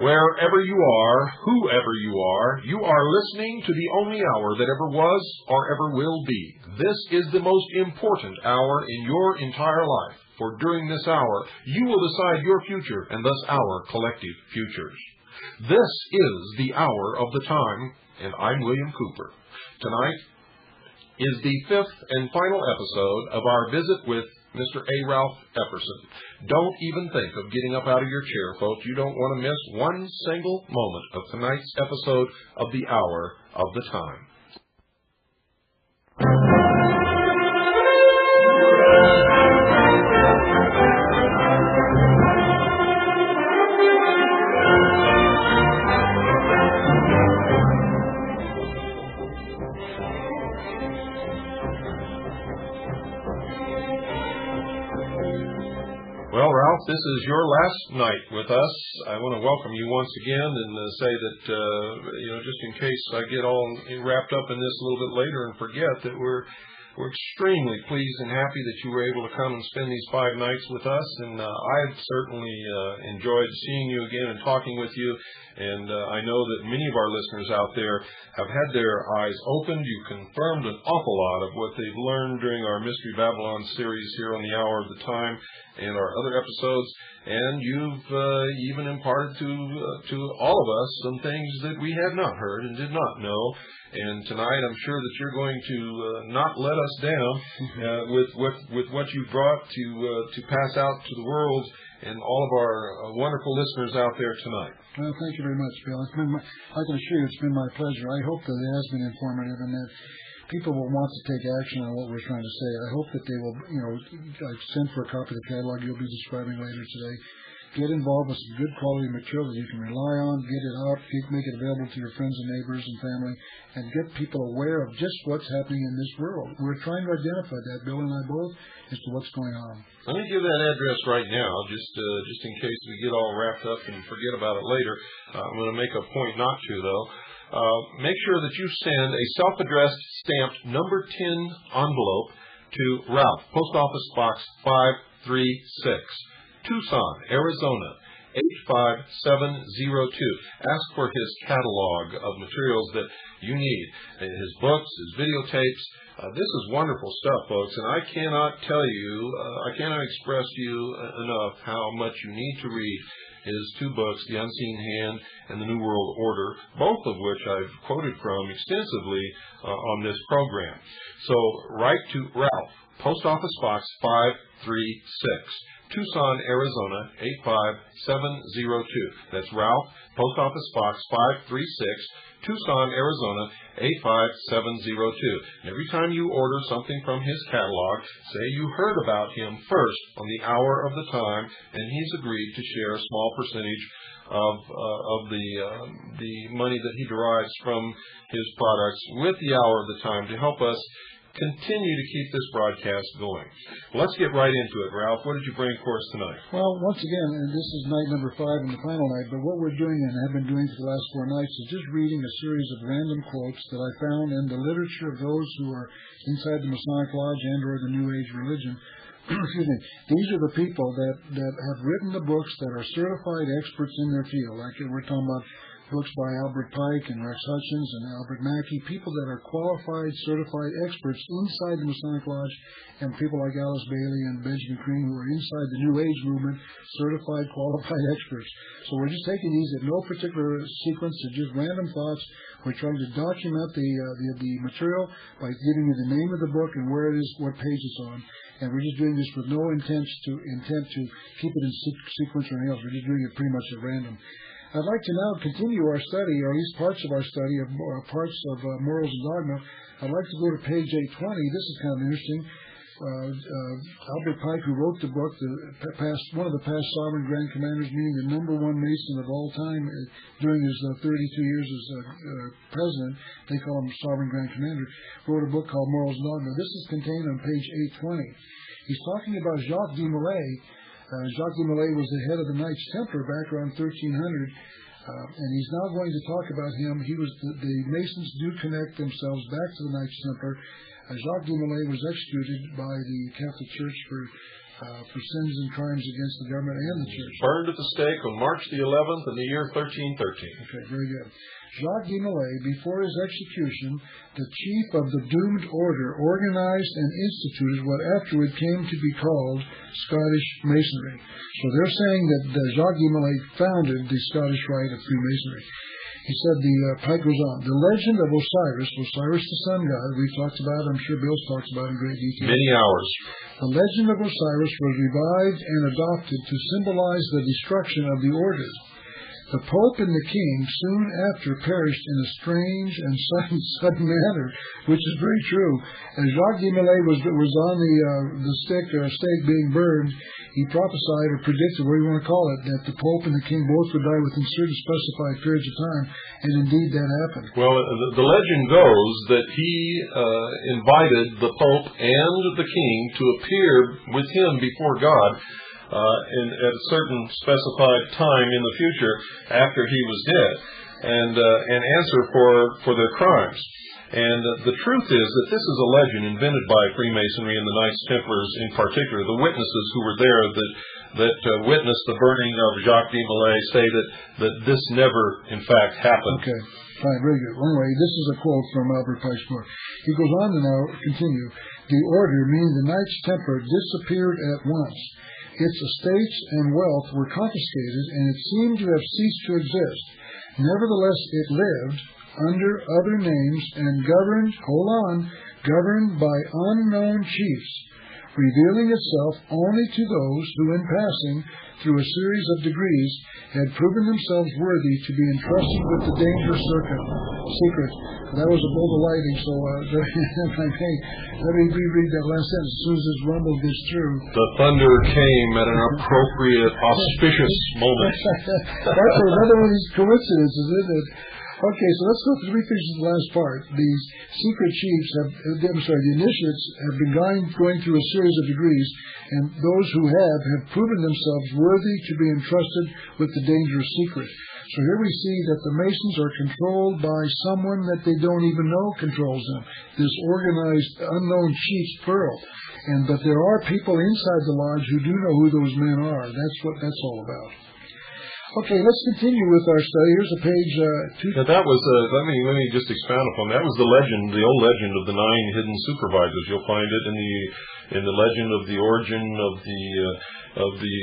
Wherever you are, whoever you are listening to the only hour that ever was or ever will be. This is the most important hour in your entire life, for during this hour, you will decide your future and thus our collective futures. This is the hour of the time, and I'm William Cooper. Tonight is the fifth and final episode of our visit with Mr. A. Ralph Epperson. Don't even think of getting up out of your chair, folks. You don't want to miss one single moment of tonight's episode of the Hour of the Time. Well, Ralph, this is your last night with us. I want to welcome you once again and say that, just in case I get all wrapped up in this a little bit later and forget that we're extremely pleased and happy that you were able to come and spend these 5 nights with us. And I've certainly enjoyed seeing you again and talking with you. And I know that many of our listeners out there have had their eyes opened. You confirmed an awful lot of what they've learned during our Mystery Babylon series here on the Hour of the Time and our other episodes. And you've even imparted to all of us some things that we had not heard and did not know. And tonight, I'm sure that you're going to not let us down with what you brought to pass out to the world and all of our wonderful listeners out there tonight. Well, thank you very much, Bill. I can assure you it's been my pleasure. I hope that it has been informative and that people will want to take action on what we're trying to say. I hope that they will, send for a copy of the catalog you'll be describing later today. Get involved with some good quality material that you can rely on. Get it out. Make it available to your friends and neighbors and family, and get people aware of just what's happening in this world. We're trying to identify that, Bill and I both, as to what's going on. Let me give that address right now, just in case we get all wrapped up and forget about it later. I'm going to make a point not to, though. Make sure that you send a self-addressed stamped number 10 envelope to Ralph, Post Office Box 536. Tucson, Arizona, 85702. Ask for his catalog of materials that you need. His books, his videotapes. This is wonderful stuff, folks, and I cannot tell you, I cannot express to you enough how much you need to read his 2 books, The Unseen Hand and The New World Order, both of which I've quoted from extensively on this program. So write to Ralph, Post Office Box 536. Tucson, Arizona, 85702. That's Ralph, Post Office Box 536, Tucson, Arizona, 85702. And every time you order something from his catalog, say you heard about him first on the Hour of the Time, and he's agreed to share a small percentage of the money that he derives from his products with the Hour of the Time to help us continue to keep this broadcast going. Let's get right into it, Ralph. What did you bring for us tonight? Well, once again, this is night number 5 and the final night, but what we're doing and have been doing for the last 4 nights is just reading a series of random quotes that I found in the literature of those who are inside the Masonic Lodge and or the New Age religion. Excuse me. These are the people that have written the books that are certified experts in their field. Like we're talking about books by Albert Pike and Rex Hutchins and Albert Mackey, people that are qualified, certified experts inside the Masonic Lodge, and people like Alice Bailey and Benjamin Crane who are inside the New Age movement, certified, qualified experts. So we're just taking these in no particular sequence. They're just random thoughts. We're trying to document the material by giving you the name of the book and where it is, what page it's on. And we're just doing this with no intent to keep it in sequence or anything else. We're just doing it pretty much at random. I'd like to now continue our study, or at least parts of our study, of parts of Morals and Dogma. I'd like to go to page 820. This is kind of interesting. Albert Pike, who wrote the book, one of the past sovereign Grand Commanders, meaning the number one Mason of all time during his 32 years as president, they call him Sovereign Grand Commander, wrote a book called Morals and Dogma. This is contained on page 820. He's talking about Jacques de Molay. Jacques de Molay was the head of the Knights Templar back around 1300, and he's now going to talk about him. The Masons do connect themselves back to the Knights Templar. Jacques de Molay was executed by the Catholic Church for sins and crimes against the government and the Church. Burned at the stake on March the 11th in the year 1313. Okay, very good. Jacques de Molay, before his execution, the chief of the doomed order, organized and instituted what afterward came to be called Scottish Masonry. So they're saying that Jacques de Molay founded the Scottish Rite of Freemasonry. He said, Pike goes on, the legend of Osiris the sun god, we've talked about, I'm sure Bill's talked about in great detail. Many hours. The legend of Osiris was revived and adopted to symbolize the destruction of the order. The Pope and the King soon after perished in a strange and sudden manner, which is very true. As Jacques de Molay was on the stake being burned, he prophesied or predicted, whatever you want to call it, that the Pope and the King both would die within certain specified periods of time, and indeed that happened. Well, the legend goes that he invited the Pope and the King to appear with him before God at a certain specified time in the future after he was dead, and answer for their crimes. And the truth is that this is a legend invented by Freemasonry and the Knights Templars in particular. The witnesses who were there that witnessed the burning of Jacques de Molay say that this never, in fact, happened. Okay, fine, very good. Anyway, this is a quote from Albert Pike's book. He goes on to now continue. The order, meaning the Knights Templar, disappeared at once. Its estates and wealth were confiscated, and it seemed to have ceased to exist. Nevertheless, it lived under other names and governed by unknown chiefs, revealing itself only to those who, in passing through a series of degrees, had proven themselves worthy to be entrusted with the dangerous secret. That was a bolt of lightning, so let me reread that last sentence as soon as this rumble gets through. The thunder came at an appropriate, auspicious moment. That's another one of these coincidences, isn't it? Okay, so let's go through. Let me finish the last part. These secret chiefs the initiates have been going through a series of degrees, and those who have proven themselves worthy to be entrusted with the dangerous secret. So here we see that the Masons are controlled by someone that they don't even know controls them. This organized, unknown chiefs, plural. But there are people inside the lodge who do know who those men are. That's what that's all about. Okay, let's continue with our study. Here's a page. Now that was let me just expound upon that. Was the legend, the old legend of the 9 hidden supervisors. You'll find it in the legend of the origin of the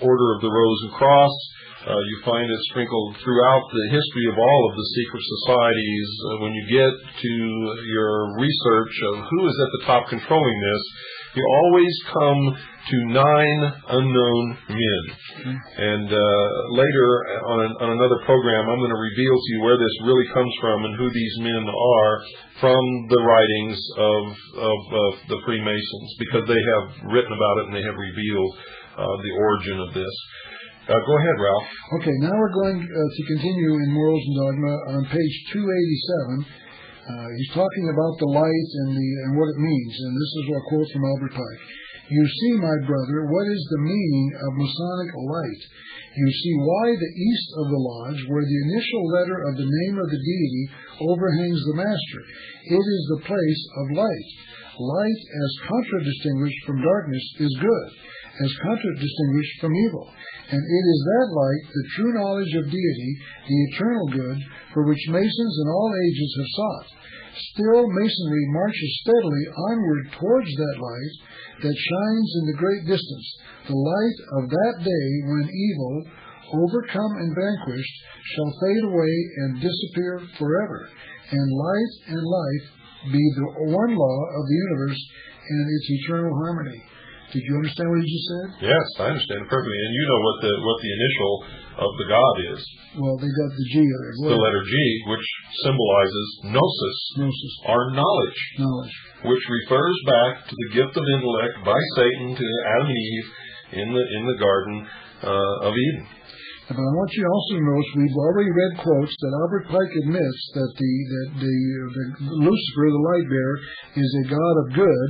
Order of the Rose and Cross. You find it sprinkled throughout the history of all of the secret societies. When you get to your research of who is at the top controlling this, you always come to 9 unknown men. And later on another program, I'm going to reveal to you where this really comes from and who these men are from the writings of the Freemasons, because they have written about it and they have revealed the origin of this. Go ahead, Ralph. Okay, now we're going to continue in Morals and Dogma on page 287. He's talking about the light and what it means, and this is a quote from Albert Pike. You see, my brother, what is the meaning of Masonic light? You see why the east of the lodge, where the initial letter of the name of the deity overhangs the master. It is the place of light. Light, as contradistinguished from darkness, is good, as contradistinguished from evil. And it is that light, the true knowledge of deity, the eternal good, for which Masons in all ages have sought. Still, Masonry marches steadily onward towards that light that shines in the great distance, the light of that day when evil, overcome and vanquished, shall fade away and disappear forever, and light and life be the one law of the universe and its eternal harmony. Did you understand what he just said? Yes, I understand perfectly. And you know what the initial of the God is. Well, they got the G there. The letter G, which symbolizes gnosis, or knowledge, which refers back to the gift of intellect by Satan to Adam and Eve in the Garden of Eden. But I want you to also notice we've already read quotes that Albert Pike admits that the Lucifer, the light bearer, is a god of good,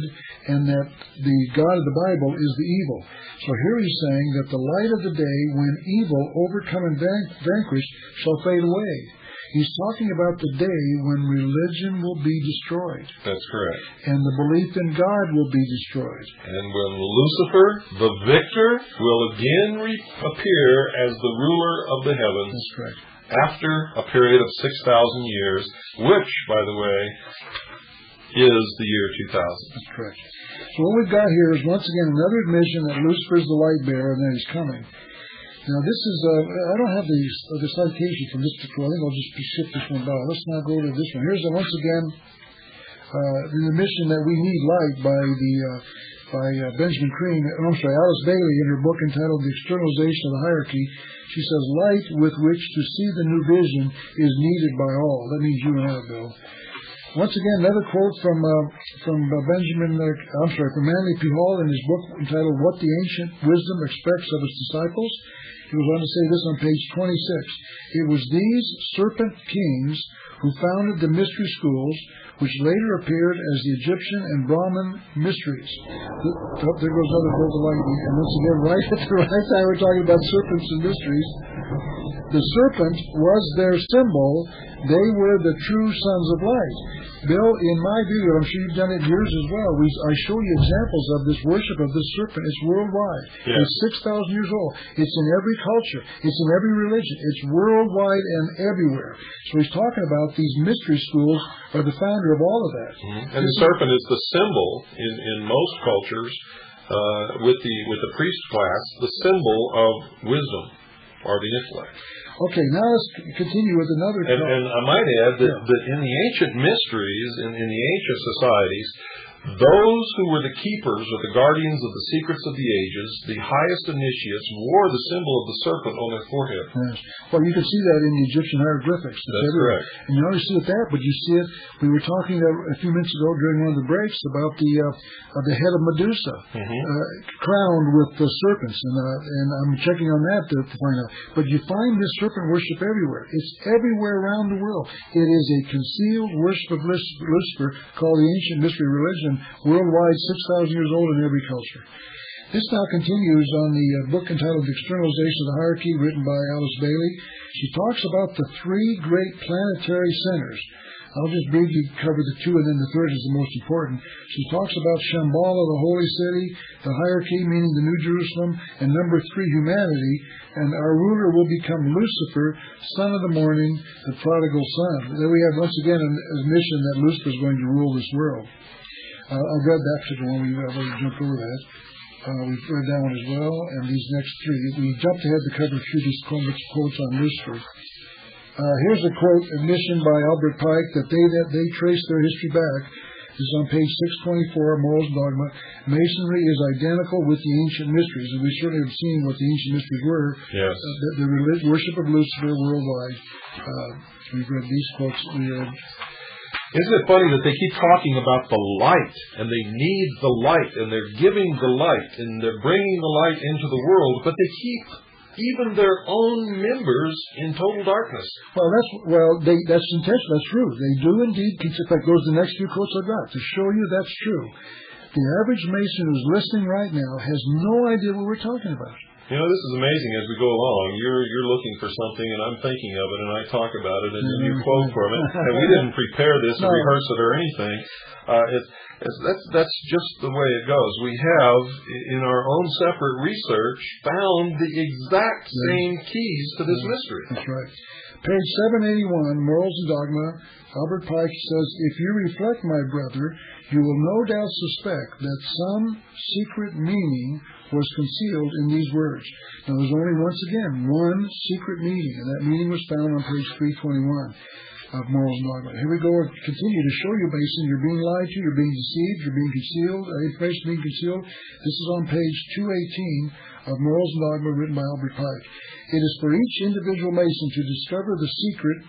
and that the God of the Bible is the evil. So here he's saying that the light of the day, when evil, overcome and vanquished, shall fade away. He's talking about the day when religion will be destroyed. That's correct. And the belief in God will be destroyed. And when Lucifer, the victor, will again appear as the ruler of the heavens. That's correct. After a period of 6,000 years, which, by the way, is the year 2000. That's correct. So what we've got here is, once again, another admission that Lucifer is the light bearer and that he's coming. Now, this is, I don't have the citation from this particular. I think I'll just skip this one down. Let's now go to this one. Here's, once again, the admission that we need light by Benjamin Crane, Alice Bailey, in her book entitled The Externalization of the Hierarchy. She says, light with which to see the new vision is needed by all. That means you and I, Bill. Once again, another quote from Manly P. Hall in his book entitled What the Ancient Wisdom Expects of Its Disciples. He goes on to say this on page 26. It was these serpent kings who founded the mystery schools, which later appeared as the Egyptian and Brahmin mysteries. There goes another bolt of lightning. And once again, right at the right time, we're talking about serpents and mysteries. The serpent was their symbol. They were the true sons of light. Bill, in my view, I'm sure you've done it yours as well, I show you examples of this worship of this serpent. It's worldwide. Yes. It's 6,000 years old. It's in every culture. It's in every religion. It's worldwide and everywhere. So he's talking about these mystery schools are the founder of all of that. Mm-hmm. And the serpent is the symbol in most cultures with the priest class, the symbol of wisdom or the intellect. Okay, now let's continue with another. And I might add that in the ancient mysteries, in the ancient societies, those who were the keepers or the guardians of the secrets of the ages, the highest initiates, wore the symbol of the serpent on their forehead. Yes. Well, you can see that in the Egyptian hieroglyphics. That's correct. And you only see it there, but you see it. We were talking a few minutes ago during one of the breaks about the head of Medusa, crowned with the serpents, and I'm checking on that to find out. But you find this serpent worship everywhere. It's everywhere around the world. It is a concealed worship of Lucifer called the ancient mystery religion, worldwide, 6,000 years old in every culture. This now continues on the book entitled The Externalization of the Hierarchy, written by Alice Bailey. She talks about the three great planetary centers. I'll just briefly cover the two, and then the third is the most important. She talks about Shambhala, the holy city, the hierarchy, meaning the New Jerusalem, and number three, humanity. And our ruler will become Lucifer, son of the morning, the prodigal son. Then we have, once again, an admission that Lucifer is going to rule this world. I've read that particular one. We've already jumped over that. We've read that one as well. And these next three. We jumped ahead to cover a few of these quotes on Lucifer. Here's a quote, admission by Albert Pike, that they trace their history back. This is on page 624, Morals and Dogma. Masonry is identical with the ancient mysteries. And we certainly have seen what the ancient mysteries were. Yes. The worship of Lucifer worldwide. We've read these quotes. Isn't it funny that they keep talking about the light, and they need the light, and they're giving the light, and they're bringing the light into the world, but they keep even their own members in total darkness. That's intentional. That's true. They do indeed. In fact, those are the next few quotes I've got to show you that's true. The average Mason who's listening right now has no idea what we're talking about. You know, this is amazing as we go along. You're looking for something, and I'm thinking of it, and I talk about it, and then you quote from it. And we didn't prepare this or rehearse it or anything. That's just the way it goes. We have, in our own separate research, found the exact same keys to this mystery. That's right. Page 781, Morals and Dogma, Albert Pike says, if you reflect, my brother, you will no doubt suspect that some secret meaning was concealed in these words. Now, there's only, once again, one secret meaning, and that meaning was found on page 321 of Morals and Dogma. Here we go, continue to show you, Mason, you're being lied to, you're being deceived, you're being concealed, information being concealed. This is on page 218 of Morals and Dogma, written by Albert Pike. It is for each individual Mason to discover the secret,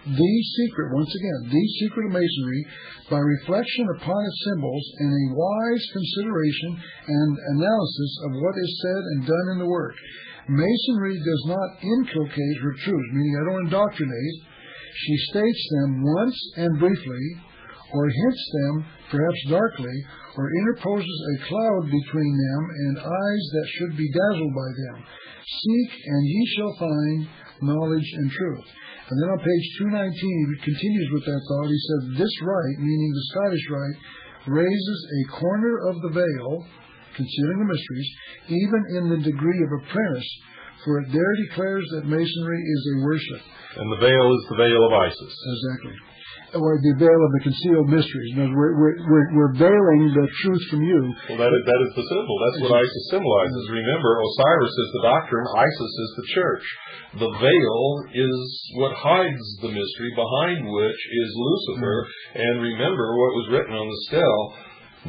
once again, the secret of Masonry by reflection upon its symbols and a wise consideration and analysis of what is said and done in the work. Masonry does not inculcate her truths, meaning I don't indoctrinate. She states them once and briefly, or hints them, perhaps darkly, or interposes a cloud between them and eyes that should be dazzled by them. Seek, and ye shall find knowledge and truth. And then on page 219, he continues with that thought. He says, this rite, meaning the Scottish rite, raises a corner of the veil, concealing the mysteries, even in the degree of apprentice, for it there declares that Masonry is a worship. And the veil is the veil of Isis. Exactly. Or the veil of the concealed mysteries. In other words, we're veiling the truth from you. Well, that is the symbol. That's what Isis symbolizes. Remember, Osiris is the doctrine, Isis is the church. The veil is what hides the mystery, behind which is Lucifer. And remember what was written on the stele,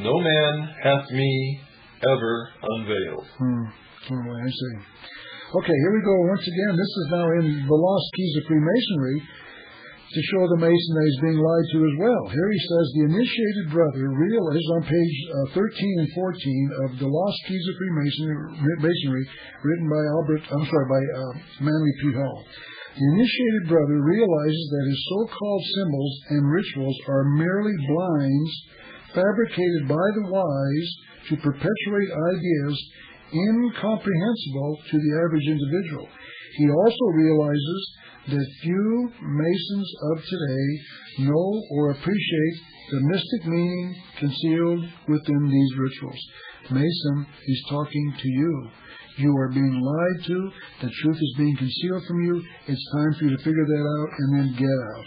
no man hath me ever unveiled. Oh, I see. Okay, here we go once again. This is now in The Lost Keys of Freemasonry, to show the Mason that he's being lied to as well. Here he says, the initiated brother realizes on page 13 and 14 of The Lost Keys of Freemasonry, written by Manly P. Hall. The initiated brother realizes that his so-called symbols and rituals are merely blinds fabricated by the wise to perpetuate ideas incomprehensible to the average individual. He also realizes that few Masons of today know or appreciate the mystic meaning concealed within these rituals. Mason, he's talking to you. You are being lied to. The truth is being concealed from you. It's time for you to figure that out and then get out.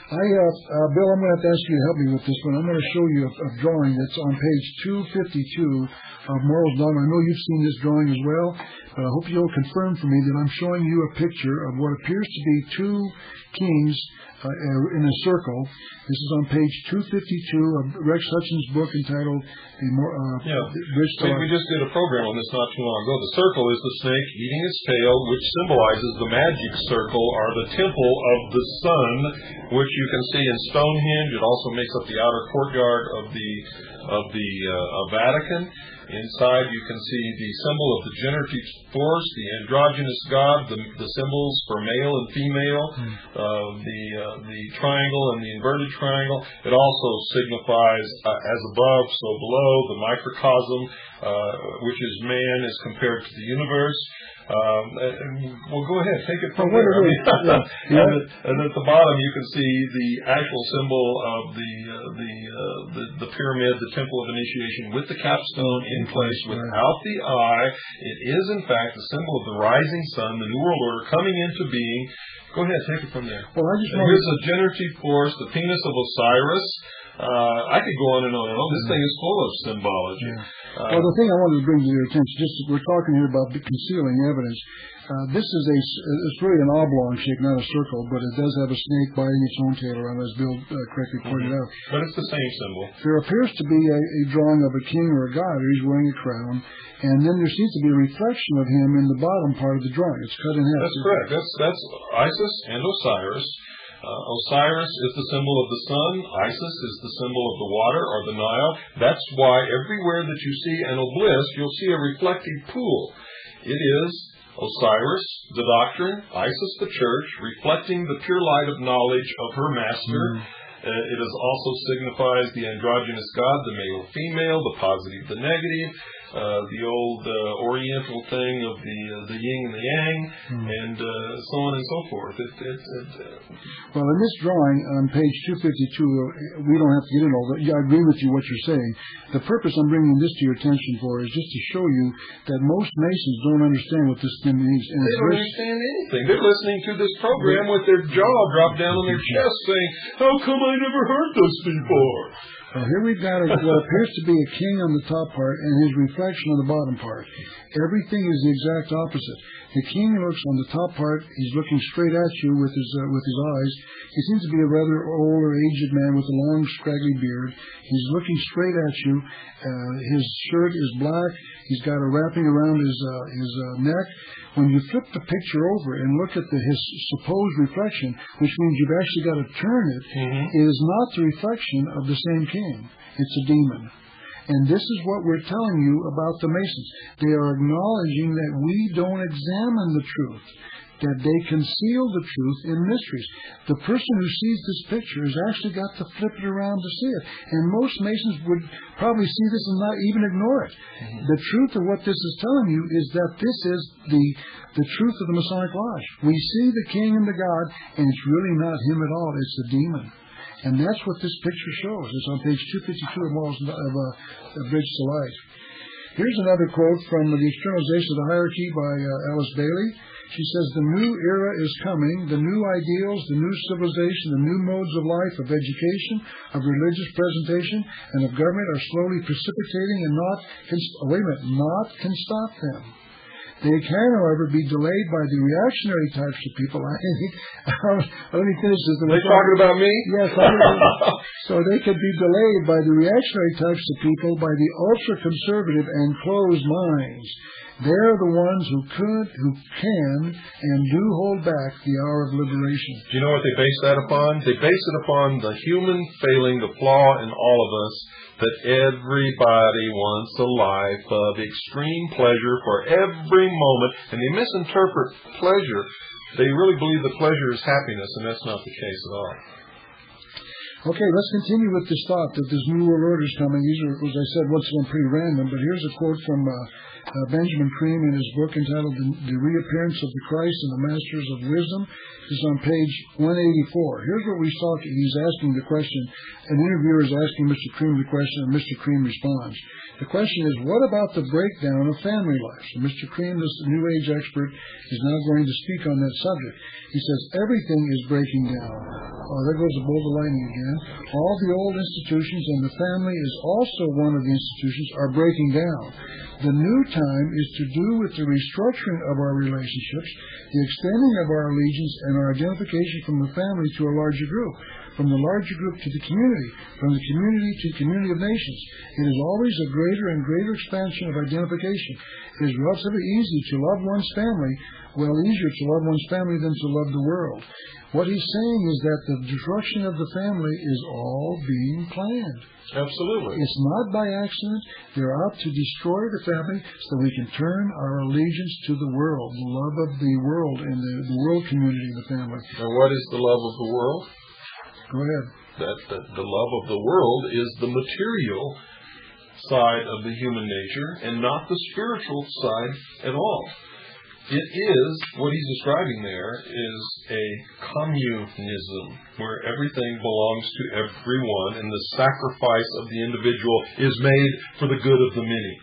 Bill, I'm going to have to ask you to help me with this one. I'm going to show you a drawing that's on page 252 of Morals Dogma. I know you've seen this drawing as well, but I hope you'll confirm for me that I'm showing you a picture of what appears to be two kings in a circle. This is on page 252 of Rex Hutchins' book entitled We just did a program on this not too long ago. The circle is the snake eating its tail, which symbolizes the magic circle, or the temple of the sun, which you can see in Stonehenge. It also makes up the outer courtyard of the Vatican. Inside you can see the symbol of the generative force, the androgynous god, the symbols for male and female, the triangle and the inverted triangle. It also signifies as above, so below, the microcosm, which is man as compared to the universe. Well, go ahead, take it from there. And at the bottom, you can see the actual symbol of the pyramid, the temple of initiation, with the capstone in place without the eye. It is, in fact, the symbol of the rising sun, the New World Order coming into being. Go ahead, take it from there. Well, here's the generative force, the penis of Osiris. I could go on and on and on. This thing is full of symbology. Well, the thing I wanted to bring to your attention, we're talking here about concealing evidence. This is it's really an oblong shape, not a circle, but it does have a snake biting its own tail around, as Bill correctly pointed out. But it's the same symbol. There appears to be a drawing of a king or a god who's wearing a crown, and then there seems to be a reflection of him in the bottom part of the drawing. It's cut in half. That's correct. That's Isis and Osiris. Osiris is the symbol of the sun. Isis is the symbol of the water or the Nile. That's why everywhere that you see an obelisk, you'll see a reflective pool. It is Osiris, the doctrine, Isis, the church, reflecting the pure light of knowledge of her master. It also signifies the androgynous god, the male, female, the positive, the negative. the old Oriental thing of the yin and the yang, and so on and so forth. Well, in this drawing on page 252, we don't have to get into all that. Yeah, I agree with you what you're saying. The purpose I'm bringing this to your attention for is just to show you that most Masons don't understand what this thing means. And they don't understand anything. They're listening to this program with their jaw dropped down on their chest saying, how come I never heard this before? Well, here we've got what appears to be a king on the top part and his reflection on the bottom part. Everything is the exact opposite. The king looks on the top part. He's looking straight at you with his eyes. He seems to be a rather old or aged man with a long, scraggly beard. He's looking straight at you. His shirt is black. He's got a wrapping around his neck. When you flip the picture over and look at his supposed reflection, which means you've actually got to turn it, it is not the reflection of the same king. It's a demon. And this is what we're telling you about the Masons. They are acknowledging that we don't examine the truth, that they conceal the truth in mysteries. The person who sees this picture has actually got to flip it around to see it. And most Masons would probably see this and not even ignore it. The truth of what this is telling you is that this is the truth of the Masonic Lodge. We see the king and the god, and it's really not him at all. It's the demon. And that's what this picture shows. It's on page 252 of Bridge to Light. Here's another quote from The Externalization of the Hierarchy by Alice Bailey. She says, the new era is coming. The new ideals, the new civilization, the new modes of life, of education, of religious presentation, and of government are slowly precipitating and not can stop them. They can, however, be delayed by the reactionary types of people. Let me finish this. They're talking about me? Yes. So they could be delayed by the reactionary types of people, by the ultra-conservative and closed minds. They're the ones who can, and do hold back the hour of liberation. Do you know what they base that upon? They base it upon the human failing, the flaw in all of us, that everybody wants a life of extreme pleasure for every moment, and they misinterpret pleasure. They really believe that pleasure is happiness, and that's not the case at all. Okay, let's continue with this thought that this New World Order is coming. These are, as I said, once again, pretty random, but here's a quote from Benjamin Cream in his book entitled The Reappearance of the Christ and the Masters of Wisdom. This is on page 184. Here's what we saw. He's asking the question. An interviewer is asking Mr. Cream the question, and Mr. Cream responds. The question is, what about the breakdown of family life? So Mr. Cream, this New Age expert, is now going to speak on that subject. He says, everything is breaking down. Oh, there goes the bolt of lightning again. All the old institutions, and the family is also one of the institutions, are breaking down. The new time is to do with the restructuring of our relationships, the extending of our allegiance and our identification from the family to a larger group, from the larger group to the community, from the community to community of nations. It is always a greater and greater expansion of identification. It is relatively easy to love one's family, easier to love one's family than to love the world. What he's saying is that the destruction of the family is all being planned. Absolutely. It's not by accident. They're out to destroy the family so that we can turn our allegiance to the world, the love of the world and the world community of the family. And what is the love of the world? Go ahead. That the love of the world is the material side of the human nature and not the spiritual side at all. It is, what he's describing there is a communism where everything belongs to everyone and the sacrifice of the individual is made for the good of the many.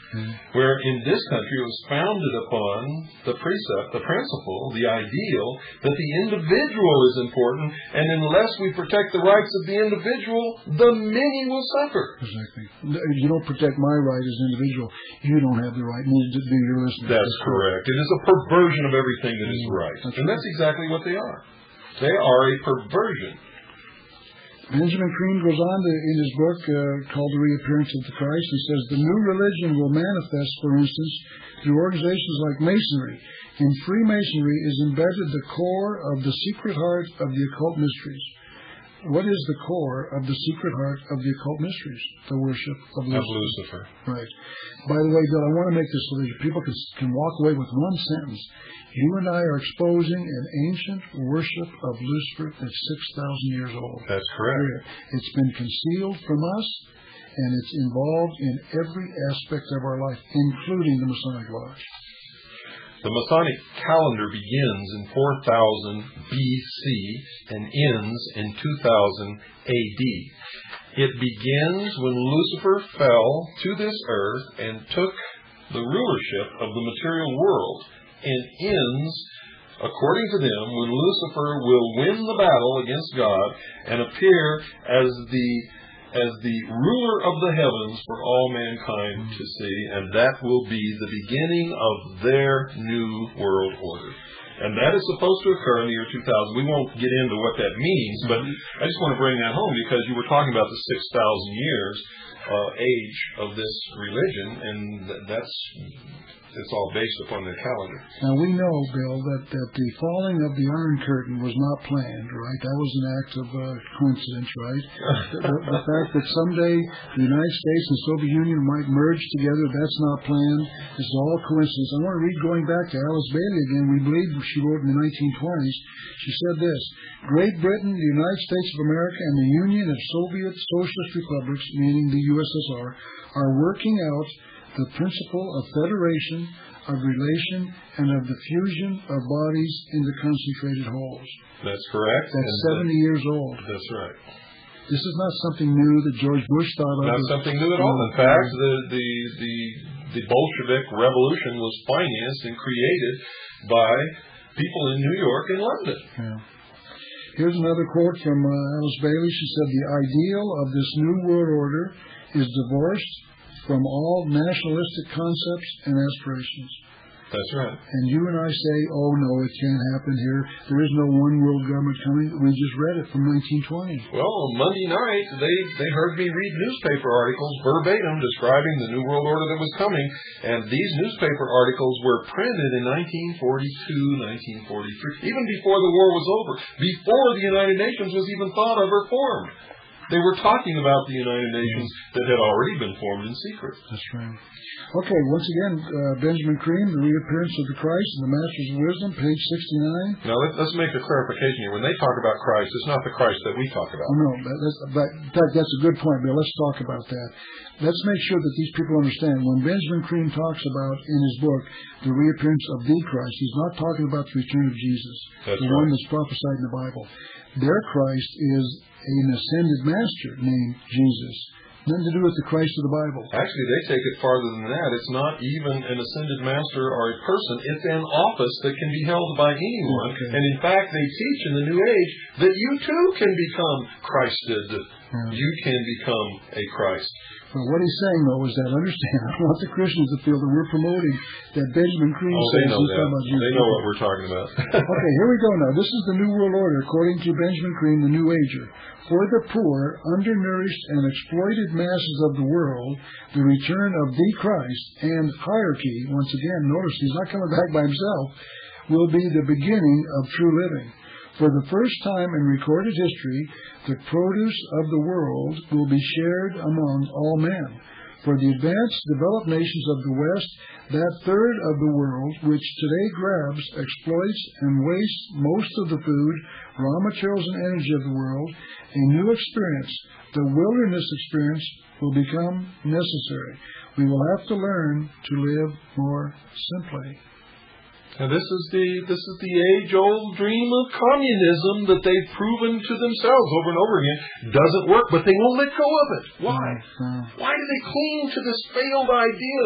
Where in this country it was founded upon the precept, the principle, the ideal that the individual is important, and unless we protect the rights of the individual, the many will suffer. Exactly. If you don't protect my right as an individual, you don't have the right, neither do your listeners. That's correct. It is a perversion of everything that is right. And that's exactly what they are. They are a perversion. Benjamin Cream goes on in his book called The Reappearance of the Christ. He says, the new religion will manifest, for instance, through organizations like Masonry. In Freemasonry is embedded the core of the secret heart of the occult mysteries. What is the core of the secret heart of the occult mysteries? The worship of Lucifer. Right. By the way, Bill, I want to make this so that people can walk away with one sentence. You and I are exposing an ancient worship of Lucifer that's 6,000 years old. That's correct. It's been concealed from us, and it's involved in every aspect of our life, including the Masonic Lodge. The Masonic calendar begins in 4000 BC and ends in 2000 AD. It begins when Lucifer fell to this earth and took the rulership of the material world, and ends, according to them, when Lucifer will win the battle against God and appear as the ruler of the heavens for all mankind to see, and that will be the beginning of their new world order. And that is supposed to occur in the year 2000. We won't get into what that means, but I just want to bring that home because you were talking about the 6,000 years age of this religion, and it's all based upon their calendar. Now we know, Bill, that the falling of the Iron Curtain was not planned, right? That was an act of coincidence, right? the fact that someday the United States and Soviet Union might merge together, that's not planned. It's all coincidence. I want to read, going back to Alice Bailey again, we believe she wrote in the 1920s, she said this: Great Britain, the United States of America, and the Union of Soviet Socialist Republics, meaning the USSR, are working out the principle of federation, of relation, and of the fusion of bodies into concentrated wholes. That's correct. That's 70 years old. That's right. This is not something new that George Bush thought of. Not something new at all. In fact, the Bolshevik Revolution was financed and created by people in New York and London. Yeah. Here's another quote from Alice Bailey. She said, "The ideal of this new world order is divorced from all nationalistic concepts and aspirations." That's right. And you and I say, oh no, it can't happen here. There is no one world government coming. We just read it from 1920. Well, Monday night, they heard me read newspaper articles verbatim describing the New World Order that was coming. And these newspaper articles were printed in 1942, 1943, even before the war was over, before the United Nations was even thought of or formed. They were talking about the United Nations that had already been formed in secret. That's right. Okay, once again, Benjamin Cream, The Reappearance of the Christ and the Masters of Wisdom, page 69. Now, let's make a clarification here. When they talk about Christ, it's not the Christ that we talk about. Oh, no, but in fact, that's a good point, Bill. Let's talk about that. Let's make sure that these people understand. When Benjamin Cream talks about, in his book, The Reappearance of the Christ, he's not talking about the return of Jesus, That's the right. one that's prophesied in the Bible. Their Christ is an ascended master named Jesus. Nothing to do with the Christ of the Bible. Actually, they take it farther than that. It's not even an ascended master or a person. It's an office that can be held by anyone. Okay. And in fact, they teach in the New Age that you too can become Christed. Yeah. You can become a Christ. Well, what he's saying, though, is that, understand, I want the Christians to feel that we're promoting that Benjamin Cream They says know he's that. talking about Jesus. They know what we're talking about. Okay, here we go now. This is the New World Order, according to Benjamin Cream, the New Ager. For the poor, undernourished, and exploited masses of the world, the return of the Christ and hierarchy, once again, notice he's not coming back by himself, will be the beginning of true living. For the first time in recorded history, the produce of the world will be shared among all men. For the advanced, developed nations of the West, that third of the world which today grabs, exploits, and wastes most of the food, raw materials, and energy of the world, a new experience, the wilderness experience, will become necessary. We will have to learn to live more simply. And this is the age-old dream of communism that they've proven to themselves over and over again doesn't work, but they won't let go of it. Why? Why do they cling to this failed idea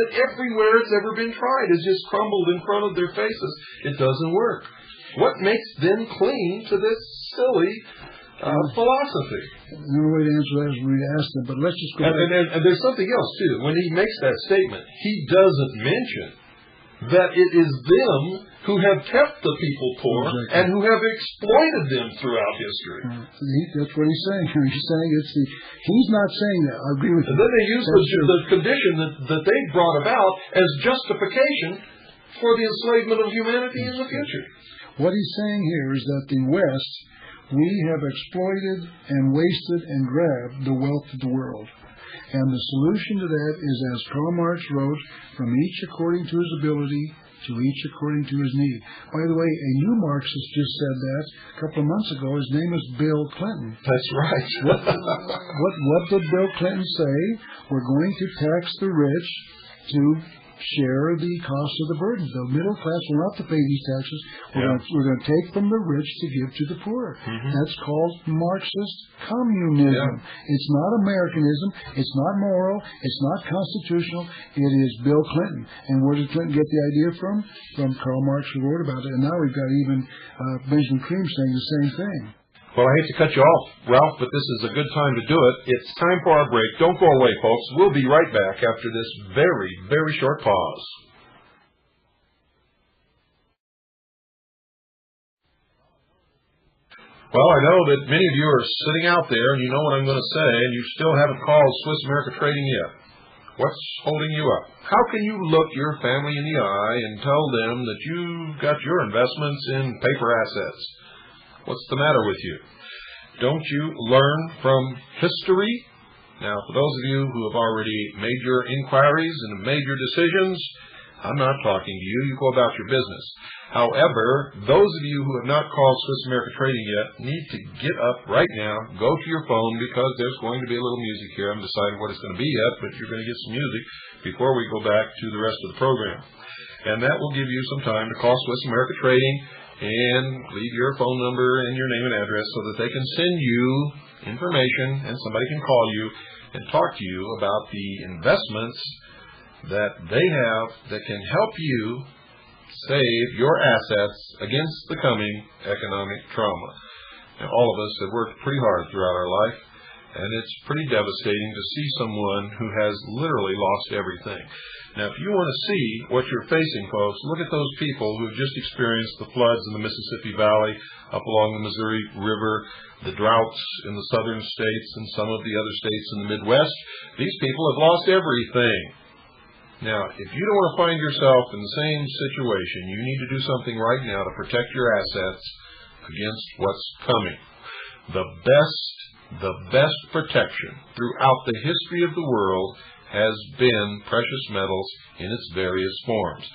that everywhere it's ever been tried has just crumbled in front of their faces? It doesn't work. What makes them cling to this silly philosophy? The only way to answer that is we ask them, but let's just go back. And there's something else, too. When he makes that statement, he doesn't mention that it is them who have kept the people poor and who have exploited them throughout history. That's what he's saying. He's saying he's not saying that. I agree with you. And then they use the condition that they brought about as justification for the enslavement of humanity in the future. What he's saying here is that the West, we have exploited and wasted and grabbed the wealth of the world. And the solution to that is, as Karl Marx wrote, from each according to his ability, to each according to his need. By the way, a new Marxist just said that a couple of months ago. His name is Bill Clinton. That's right. What did Bill Clinton say? We're going to tax the rich to share the cost of the burden. The middle class will not have to pay these taxes. We're going to take from the rich to give to the poor. That's called Marxist communism. It's not Americanism. It's not moral. It's not constitutional. It is Bill Clinton. And where did Clinton get the idea from? From Karl Marx, who wrote about it. And now we've got even Benjamin Cream saying the same thing. Well, I hate to cut you off, Ralph, but this is a good time to do it. It's time for our break. Don't go away, folks. We'll be right back after this very, very short pause. Well, I know that many of you are sitting out there, and you know what I'm going to say, and you still haven't called Swiss America Trading yet. What's holding you up? How can you look your family in the eye and tell them that you've got your investments in paper assets? What's the matter with you? Don't you learn from history? Now, for those of you who have already made your inquiries and made your decisions, I'm not talking to you. You go about your business. However, those of you who have not called Swiss America Trading yet need to get up right now, go to your phone, because there's going to be a little music here. I'm deciding what it's going to be yet, but you're going to get some music before we go back to the rest of the program. And that will give you some time to call Swiss America Trading and leave your phone number and your name and address so that they can send you information and somebody can call you and talk to you about the investments that they have that can help you save your assets against the coming economic trauma. Now, all of us have worked pretty hard throughout our life, and it's pretty devastating to see someone who has literally lost everything. Now, if you want to see what you're facing, folks, look at those people who have just experienced the floods in the Mississippi Valley, up along the Missouri River, the droughts in the southern states and some of the other states in the Midwest. These people have lost everything. Now, if you don't want to find yourself in the same situation, you need to do something right now to protect your assets against what's coming. The best protection throughout the history of the world has been precious metals in its various forms.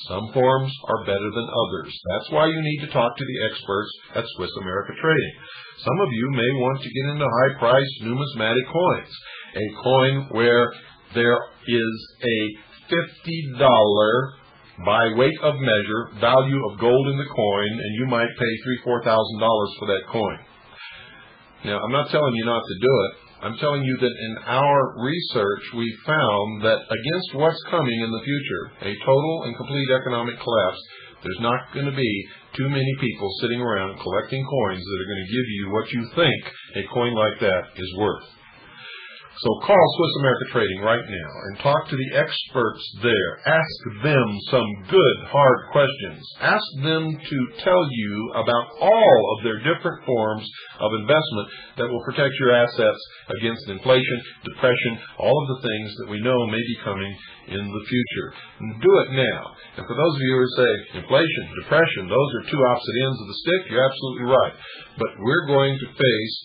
Some forms are better than others. That's why you need to talk to the experts at Swiss America Trading. Some of you may want to get into high-priced numismatic coins, a coin where there is a $50 by weight of measure value of gold in the coin, and you might pay $3,000 to $4,000 for that coin. Now, I'm not telling you not to do it. I'm telling you that in our research, we found that against what's coming in the future, a total and complete economic collapse, there's not going to be too many people sitting around collecting coins that are going to give you what you think a coin like that is worth. So call Swiss America Trading right now and talk to the experts there. Ask them some good, hard questions. Ask them to tell you about all of their different forms of investment that will protect your assets against inflation, depression, all of the things that we know may be coming in the future. And do it now. And for those of you who say inflation, depression, those are two opposite ends of the stick, you're absolutely right. But we're going to face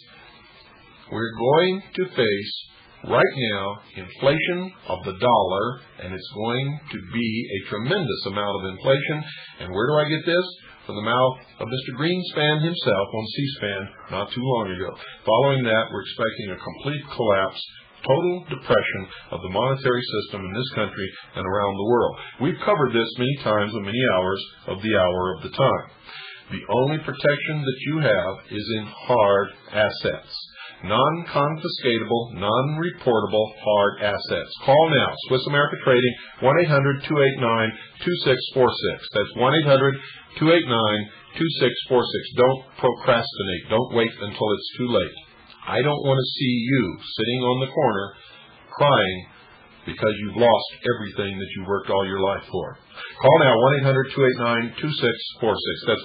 right now inflation of the dollar, and it's going to be a tremendous amount of inflation. And where do I get this? From the mouth of Mr. Greenspan himself on C-SPAN not too long ago. Following that, we're expecting a complete collapse, total depression of the monetary system in this country and around the world. We've covered this many times on many hours of the hour of the time. The only protection that you have is in hard assets. Non-confiscatable, non-reportable hard assets. Call now. Swiss America Trading, 1-800-289-2646. That's 1-800-289-2646. Don't procrastinate. Don't wait until it's too late. I don't want to see you sitting on the corner crying because you've lost everything that you worked all your life for. Call now, 1-800-289-2646. That's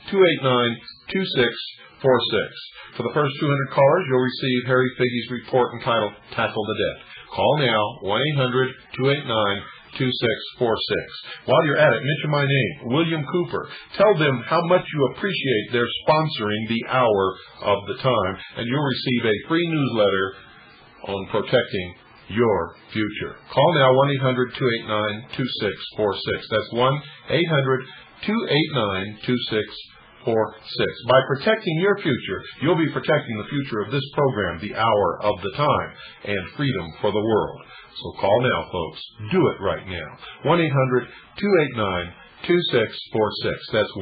1-800-289-2646. For the first 200 callers, you'll receive Harry Figge's report entitled Tackle the Debt. Call now, 1-800-289-2646. While you're at it, mention my name, William Cooper. Tell them how much you appreciate their sponsoring the hour of the time, and you'll receive a free newsletter on protecting your future. Call now 1-800-289-2646. That's 1-800-289-2646. By protecting your future, you'll be protecting the future of this program, The Hour of the Time, and freedom for the world. So call now, folks. Do it right now. 1-800-289-2646. That's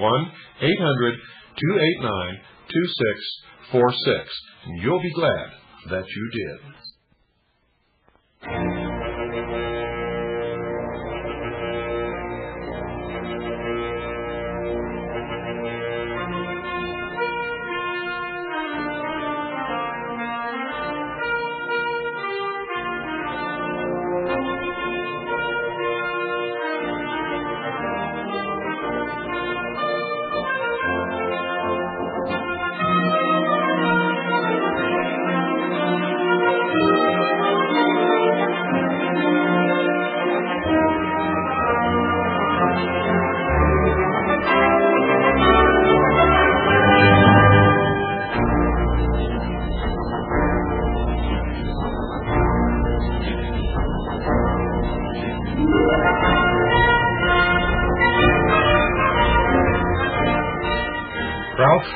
1-800-289-2646. And you'll be glad that you did. Ralph,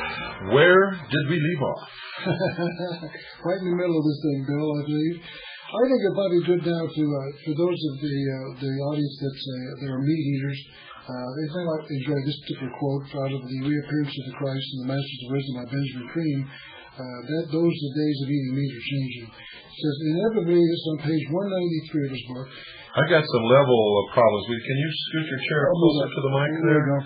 where did we leave off? Right in the middle of this thing, Bill, I believe. I think it might be good now to, for those of the audience that are meat eaters, they might enjoy this particular quote out of the Reappearance of the Christ and the Masters of Wisdom by Benjamin Cream. Those the days of eating meat are changing. It says, inevitably, this is on page 193 of his book. I got some level problems. Can you scoot your chair closer to the mic there? There we go.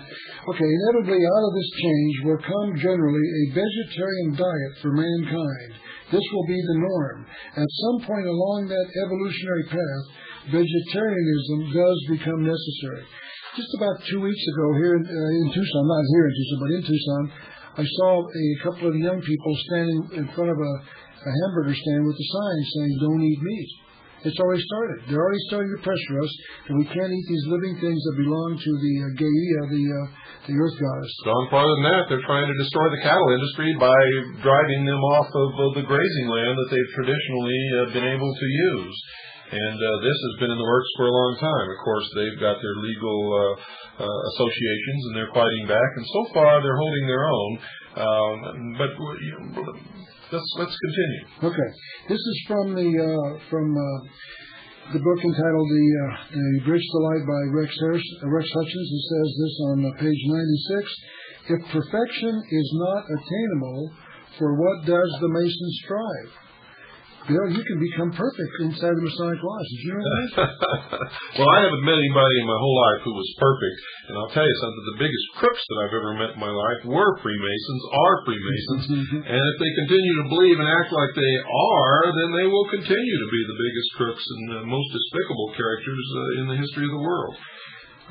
Okay, inevitably out of this change will come generally a vegetarian diet for mankind. This will be the norm. At some point along that evolutionary path, vegetarianism does become necessary. Just about 2 weeks ago here in Tucson, not here in Tucson, but in Tucson, I saw a couple of young people standing in front of a hamburger stand with a sign saying, "Don't eat meat." It's already started. They're already starting to pressure us that we can't eat these living things that belong to the Gaia, the earth goddess. Gone farther than that. They're trying to destroy the cattle industry by driving them off of the grazing land that they've traditionally been able to use. And this has been in the works for a long time. Of course, they've got their legal associations, and they're fighting back. And so far, they're holding their own. But let's continue. Okay, this is from the book entitled "The Bridge to Light" by Rex Hutchins. He says this on page 96: "If perfection is not attainable, for what does the Mason strive?" Bill, you can become perfect inside the Masonic Lodge. Did you know that? Well, I haven't met anybody in my whole life who was perfect. And I'll tell you something, the biggest crooks that I've ever met in my life were Freemasons, are Freemasons. And if they continue to believe and act like they are, then they will continue to be the biggest crooks and the most despicable characters in the history of the world.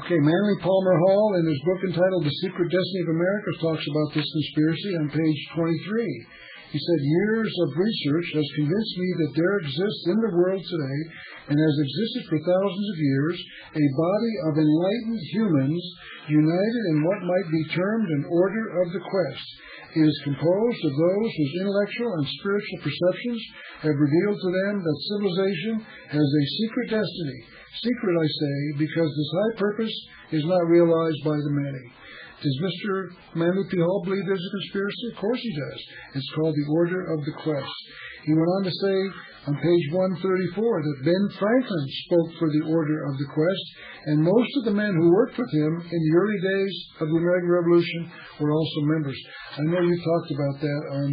Okay, Manly Palmer Hall, in his book entitled The Secret Destiny of America, talks about this conspiracy on page 23. He said, "Years of research has convinced me that there exists in the world today, and has existed for thousands of years, a body of enlightened humans united in what might be termed an order of the quest. It is composed of those whose intellectual and spiritual perceptions have revealed to them that civilization has a secret destiny. Secret, I say, because this high purpose is not realized by the many." Does Mr. Manly P. Hall believe there's a conspiracy? Of course he does. It's called the Order of the Quest. He went on to say on page 134 that Ben Franklin spoke for the Order of the Quest, and most of the men who worked with him in the early days of the American Revolution were also members. I know you talked about that on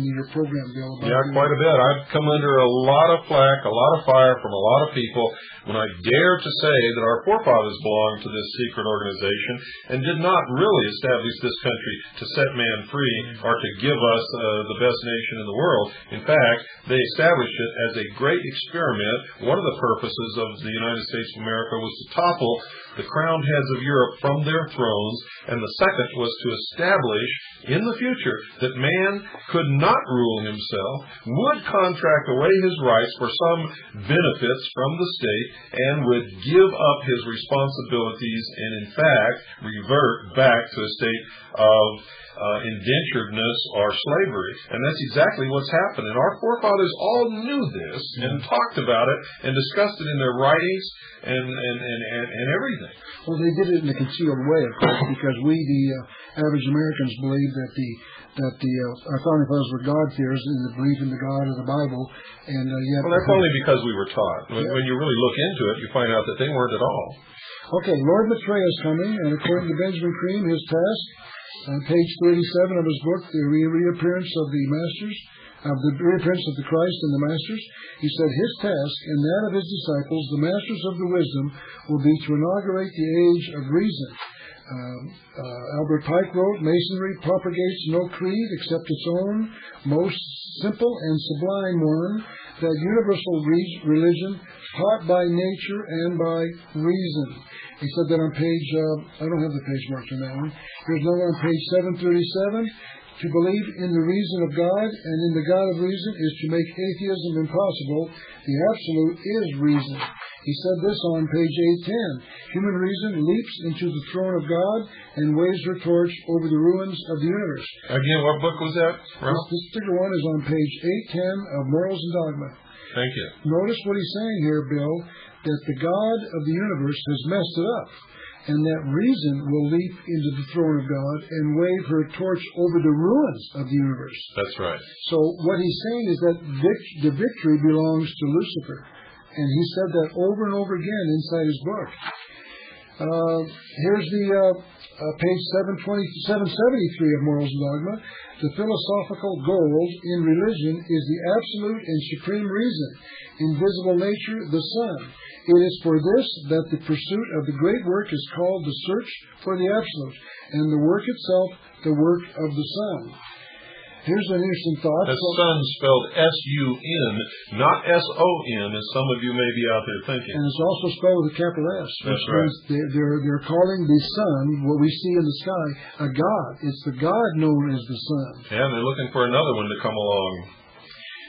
your program, Bill. Yeah, quite a bit. I've come under a lot of flack, a lot of fire from a lot of people when I dared to say that our forefathers belonged to this secret organization and did not really establish this country to set man free or to give us the best nation in the world. In fact, they established it as a great experiment. One of the purposes of the United States of America was to topple the crowned heads of Europe from their thrones, and the second was to establish in the future that man could not rule himself, would contract away his rights for some benefits from the state, and would give up his responsibilities and, in fact, revert back to a state of indenturedness or slavery. And that's exactly what's happening. happen. And our forefathers all knew this and talked about it and discussed it in their writings and everything. Well, they did it in a concealed way, of course, because we, the average Americans, believe that our founding fathers were God-fearers in the belief in the God of the Bible, and yet... Well, that's only because we were taught. When you really look into it, you find out that they weren't at all. Okay, Lord Maitreya is coming, and according to Benjamin Cream, his task, on page 37 of his book, The Reappearance of the Masters, of the reappearance of the Christ and the Masters, he said his task and that of his disciples, the Masters of the Wisdom, will be to inaugurate the age of reason. Albert Pike wrote, Masonry propagates no creed except its own most simple and sublime one, that universal religion taught by nature and by reason. He said that on page, I don't have the page marked on that one. Here's another on page 737. To believe in the reason of God and in the God of reason is to make atheism impossible. The absolute is reason. He said this on page 810. Human reason leaps into the throne of God and waves her torch over the ruins of the universe. Again, what book was that, Ralph? This particular one is on page 810 of Morals and Dogma. Thank you. Notice what he's saying here, Bill, that the God of the universe has messed it up, and that reason will leap into the throne of God and wave her torch over the ruins of the universe. That's right. So what he's saying is that the victory belongs to Lucifer. And he said that over and over again inside his book. Here's the page 773 of Morals and Dogma. The philosophical gold in religion is the absolute and supreme reason, invisible nature, the sun. It is for this that the pursuit of the great work is called the search for the absolute, and the work itself the work of the sun. Here's an interesting thought. The sun spelled S-U-N, not S-O-N, as some of you may be out there thinking. And it's also spelled with a capital S. That's right. They're calling the sun, what we see in the sky, a god. It's the god known as the sun. Yeah, and they're looking for another one to come along.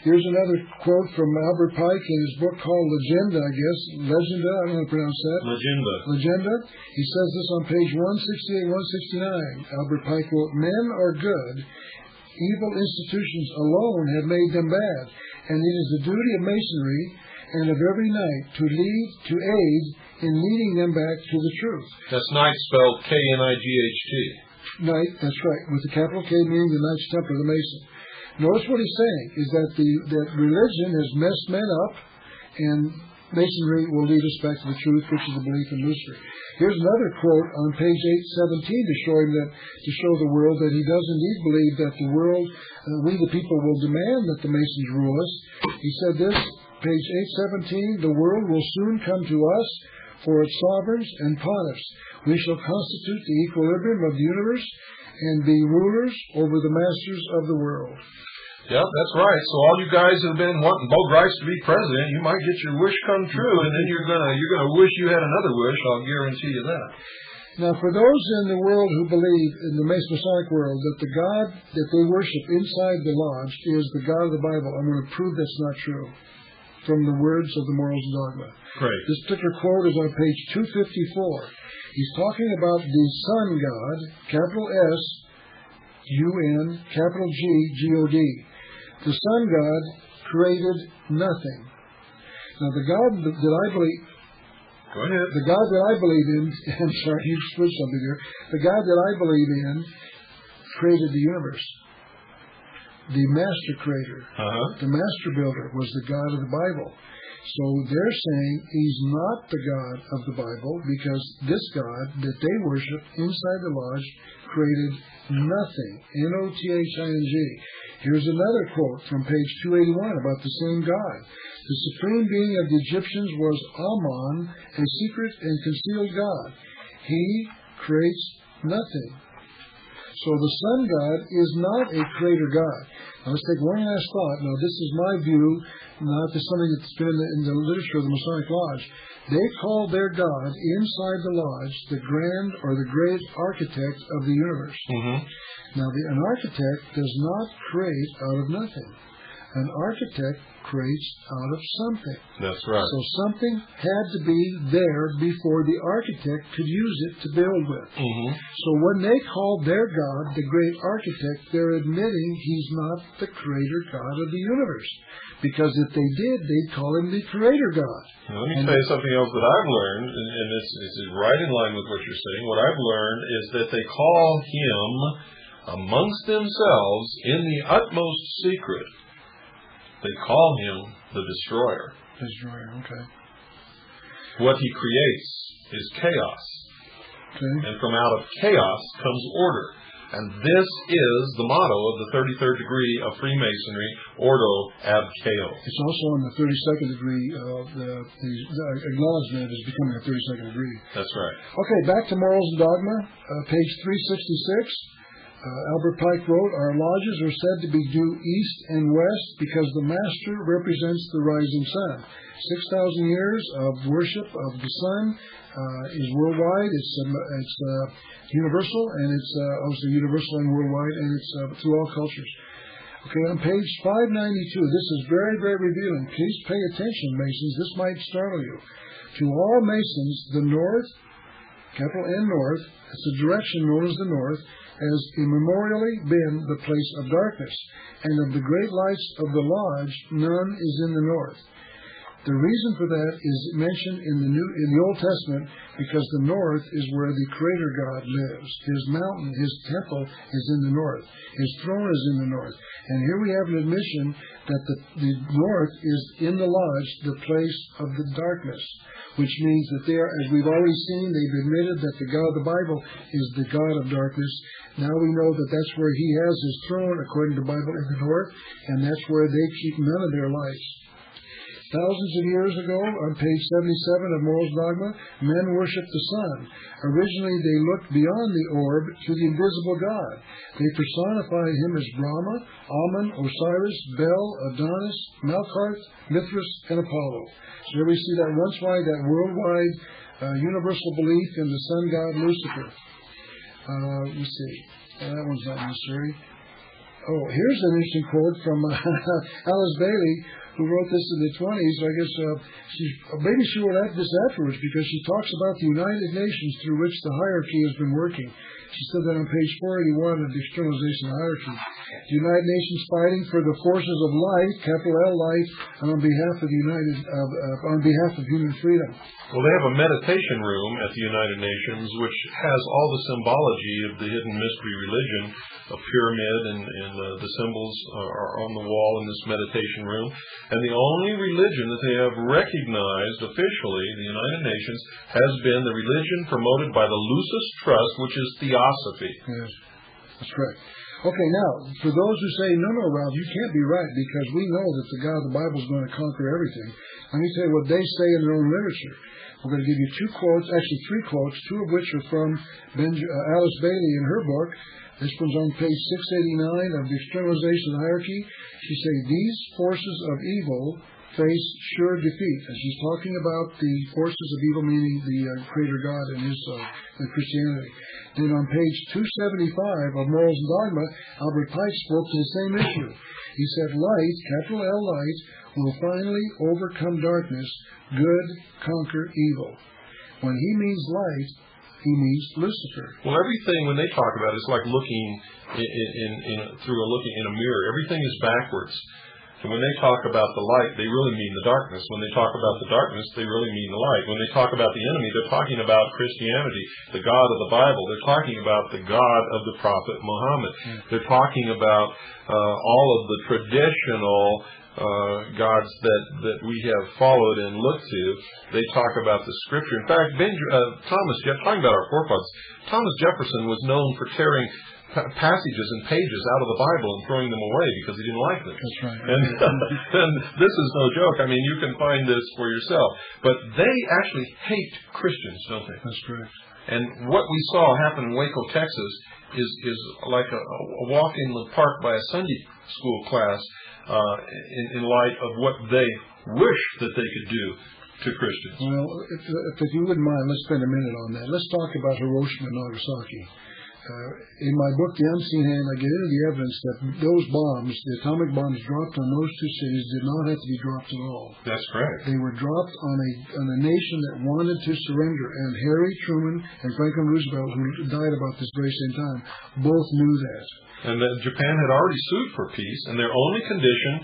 Here's another quote from Albert Pike in his book called Legenda, I guess. Legenda, I don't know how to pronounce that. Legenda. He says this on page 168, 169. Albert Pike wrote, Men are good. Evil institutions alone have made them bad, and it is the duty of Masonry and of every knight to aid in leading them back to the truth. That's knight spelled K-N-I-G-H-T. Knight, that's right, with the capital K meaning the Knights Templar, the Mason. Notice what he's saying is that that religion has messed men up, and Masonry will lead us back to the truth, which is the belief in Lucifer. Here's another quote on page 817 to show the world that he does indeed believe that the world, we the people, will demand that the Masons rule us. He said this, page 817, the world will soon come to us for its sovereigns and pontiffs. We shall constitute the equilibrium of the universe and be rulers over the masters of the world. Yeah, that's right. So all you guys that have been wanting Bo Grice to be president, you might get your wish come true, and then you're gonna wish you had another wish. I'll guarantee you that. Now, for those in the world who believe in the Masonic world that the God that they worship inside the lodge is the God of the Bible, I'm going to prove that's not true from the words of the Morals and Dogma. Great. This particular quote is on page 254. He's talking about the Sun God, capital S, U-N, capital G, G-O-D. The Sun God created nothing. Now, the God that I believe... Go ahead. The God that I believe in... I'm sorry, you switched something here. The God that I believe in created the universe. The master creator, the master builder, was the God of the Bible. So they're saying he's not the God of the Bible because this God that they worship inside the lodge created nothing. N-O-T-H-I-N-G. Here's another quote from page 281 about the same God. The supreme being of the Egyptians was Ammon, a secret and concealed God. He creates nothing. So the Sun God is not a creator God. Now let's take one last thought. Now this is my view, not just something that's been in the literature of the Masonic Lodge. They call their God inside the lodge the grand or the great architect of the universe. Now an architect does not create out of nothing. An architect creates out of something. That's right. So something had to be there before the architect could use it to build with. Mm-hmm. So when they call their God the great architect, they're admitting he's not the creator God of the universe. Because if they did, they'd call him the creator God. Now, let me tell you something else that I've learned, and this is right in line with what you're saying. What I've learned is that they call him, amongst themselves, in the utmost secret, they call him the destroyer. Destroyer, okay. What he creates is chaos. Okay. And from out of chaos comes order. And this is the motto of the 33rd degree of Freemasonry, Ordo ab Chao. It's also on the 32nd degree of the acknowledgement is becoming a 32nd degree. That's right. Okay, back to Morals and Dogma, page 366. Albert Pike wrote, our lodges are said to be due east and west because the master represents the rising sun. 6,000 years of worship of the sun is worldwide. It's universal, and it's also universal and worldwide, and it's through all cultures. Okay, on page 592, this is very, very revealing. Please pay attention, Masons. This might startle you. To all Masons, the North, capital N North, it's a direction known as the North, has immemorially been the place of darkness, and of the great lights of the lodge, none is in the North. The reason for that is mentioned in the Old Testament because the north is where the Creator God lives. His mountain, His temple is in the north. His throne is in the north. And here we have an admission that the north is in the lodge, the place of the darkness, which means that they are, as we've already seen, they've admitted that the God of the Bible is the God of darkness. Now we know that that's where He has His throne, according to the Bible, in the north, and that's where they keep none of their lights. Thousands of years ago, on page 77 of Morals Dogma, men worshipped the sun. Originally, they looked beyond the orb to the invisible God. They personified him as Brahma, Amun, Osiris, Bel, Adonis, Melkart, Mithras, and Apollo. So here we see that once wide, that worldwide universal belief in the sun god Lucifer. Let's see. That one's not necessary. Oh, here's an interesting quote from Alice Bailey, who wrote this in the 20s. I guess maybe she wrote this afterwards because she talks about the United Nations through which the hierarchy has been working. She said that on page 481 of the Externalization of Hierarchy. The United Nations fighting for the forces of light, capital L light, and on behalf of human freedom. Well, they have a meditation room at the United Nations which has all the symbology of the hidden mystery religion, a pyramid, and the symbols are on the wall in this meditation room. And the only religion that they have recognized officially, the United Nations, has been the religion promoted by the Lucis Trust, which is Theosophy. Yes, that's correct. Okay, now, for those who say, no, Ralph, you can't be right because we know that the God of the Bible is going to conquer everything, let me tell you what they say in their own literature. We're going to give you two quotes, actually three quotes, two of which are from Alice Bailey in her book. This one's on page 689 of the Externalization of Hierarchy. She says, these forces of evil face sure defeat. And she's talking about the forces of evil, meaning the Creator God and His Christianity. Then on page 275 of Morals and Dogma, Albert Pike spoke to the same issue. He said, light, capital L light, will finally overcome darkness, good conquer evil. When he means light, he means Lucifer. Well, everything, when they talk about it, it's like looking looking in a mirror. Everything is backwards. And when they talk about the light, they really mean the darkness. When they talk about the darkness, they really mean the light. When they talk about the enemy, they're talking about Christianity, the God of the Bible. They're talking about the God of the Prophet Muhammad. They're talking about all of the traditional gods that we have followed and looked to. They talk about the Scripture. In fact, talking about our forefathers, Thomas Jefferson was known for tearing passages and pages out of the Bible and throwing them away because he didn't like them. That's right. And this is no joke. I mean, you can find this for yourself. But they actually hate Christians, don't they? That's correct. And what we saw happen in Waco, Texas, is like a walk in the park by a Sunday school class in light of what they wish that they could do to Christians. Well, if you wouldn't mind, let's spend a minute on that. Let's talk about Hiroshima and Nagasaki. In my book, The Unseen Hand, I get into the evidence that those bombs, the atomic bombs dropped on those two cities, did not have to be dropped at all. That's correct. They were dropped on a nation that wanted to surrender. And Harry Truman and Franklin Roosevelt, who died about this very same time, both knew that. And that Japan had already sued for peace, and their only condition